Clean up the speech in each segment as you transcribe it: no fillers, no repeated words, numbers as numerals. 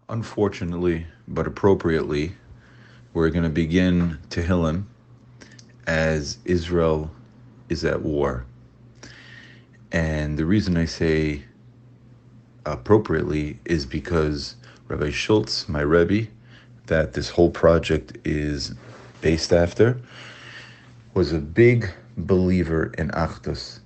Unfortunately, but appropriately, we're going to begin Tehillim as Israel is at war. And the reason I say appropriately is because Rabbi Schultz, my Rebbe, that this whole project is based after, was a big believer in Achdus.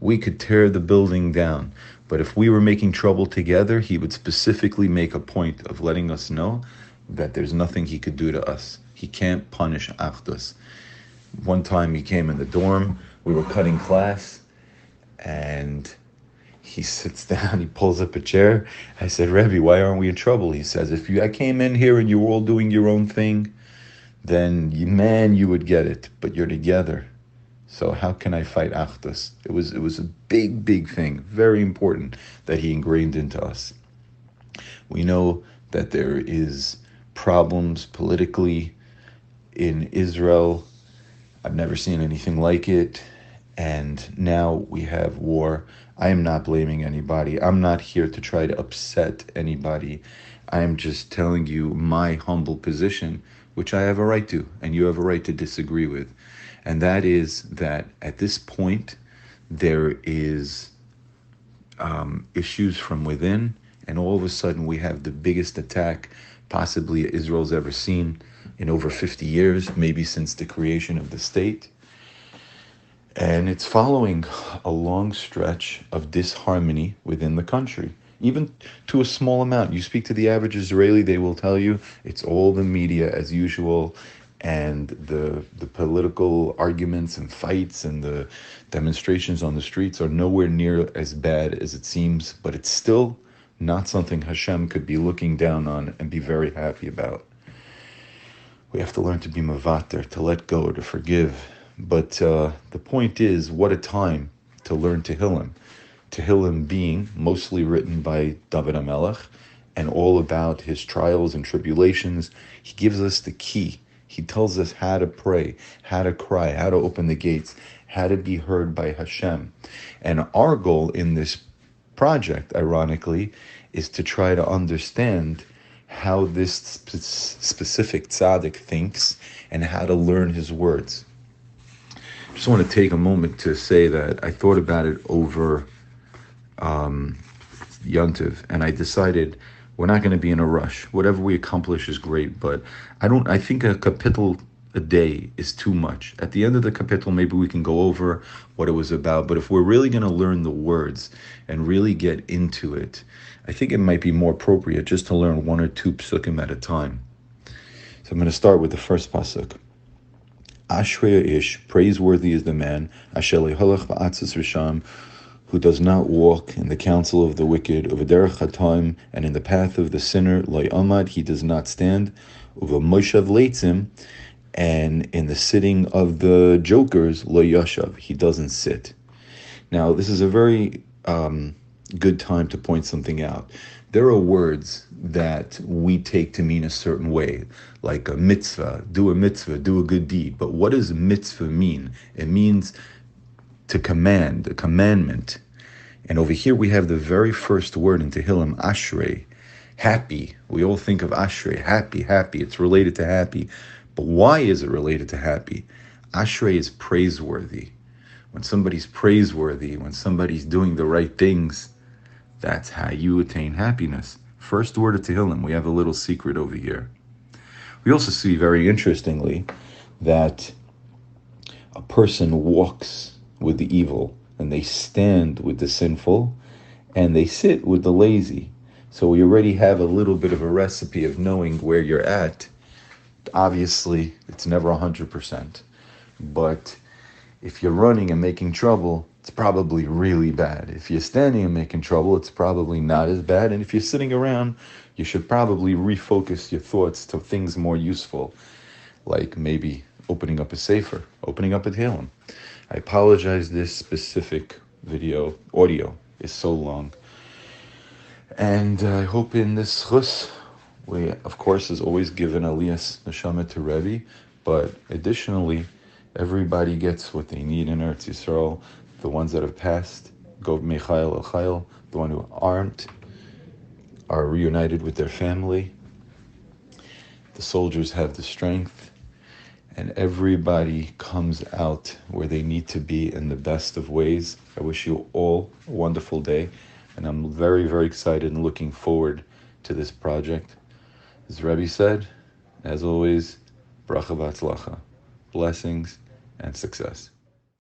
We could tear the building down, but if we were making trouble together, he would specifically make a point of letting us know that there's nothing he could do to us. He can't punish Achdus. One time he came in the dorm, we were cutting class, and he sits down, he pulls up a chair. I said, Rebbe, why aren't we in trouble? He says, I came in here and you were all doing your own thing, then you would get it, but you're together. So how can I fight Achdus? It was a big thing, very important that he ingrained into us. We know that there is problems politically in Israel. I've never seen anything like it. And now we have war. I am not blaming anybody. I'm not here to try to upset anybody. I am just telling you my humble position, which I have a right to, and you have a right to disagree with. And that is that at this point, there is issues from within, and all of a sudden we have the biggest attack possibly Israel's ever seen in over 50 years, maybe since the creation of the state. And it's following a long stretch of disharmony within the country, even to a small amount. You speak to the average Israeli, they will tell you it's all the media as usual, and the political arguments and fights and the demonstrations on the streets are nowhere near as bad as it seems, but it's still not something Hashem could be looking down on and be very happy about. We have to learn to be mavater, to let go, to forgive. But the point is, what a time to learn Tehillim. Tehillim being mostly written by David HaMelech and all about his trials and tribulations. He gives us the key. He tells us how to pray, how to cry, how to open the gates, how to be heard by Hashem. And our goal in this project, ironically, is to try to understand how this specific tzaddik thinks and how to learn his words. I just want to take a moment to say that I thought about it over Yontiv, and I decided we're not going to be in a rush. Whatever we accomplish is great, but I think a kapitel a day is too much. At the end of the kapitel, maybe we can go over what it was about, but if we're really going to learn the words and really get into it, I think it might be more appropriate just to learn one or two psukim at a time. So I'm going to start with the first pasuk. Ashrei ish, praiseworthy is the man, asher leholach ba'atzis risham, who does not walk in the counsel of the wicked, uvederech hatam, and in the path of the sinner, lo yamad, he does not stand, uvamoshav leitzim, and in the sitting of the jokers, lo yashav, he doesn't sit. Now, this is a very good time to point something out. There are words that we take to mean a certain way, like a mitzvah, do a good deed. But what does mitzvah mean? It means to command, a commandment. And over here we have the very first word in Tehillim, ashrei, happy. We all think of ashrei, happy. It's related to happy. But why is it related to happy? Ashrei is praiseworthy. When somebody's praiseworthy, when somebody's doing the right things, that's how you attain happiness. First word of Tehillim, we have a little secret over here. We also see, very interestingly, that a person walks with the evil, and they stand with the sinful, and they sit with the lazy. So we already have a little bit of a recipe of knowing where you're at. Obviously, it's never 100%, but if you're running and making trouble, it's probably really bad. If you're standing and making trouble, it's probably not as bad. And if you're sitting around, you should probably refocus your thoughts to things more useful, like maybe opening up a sefer, opening up a Tehillim. I apologize, this specific audio is so long. And I hope in this chus, we, of course, is always given aliyas neshama to Rebbe, but additionally, everybody gets what they need in Eretz Yisrael. The ones that have passed, go Mechael El Chayil. The one who aren't, are reunited with their family. The soldiers have the strength, and everybody comes out where they need to be in the best of ways. I wish you all a wonderful day, and I'm very, very excited and looking forward to this project. As Rebbe said, as always, bracha v'atzlacha, blessings and success.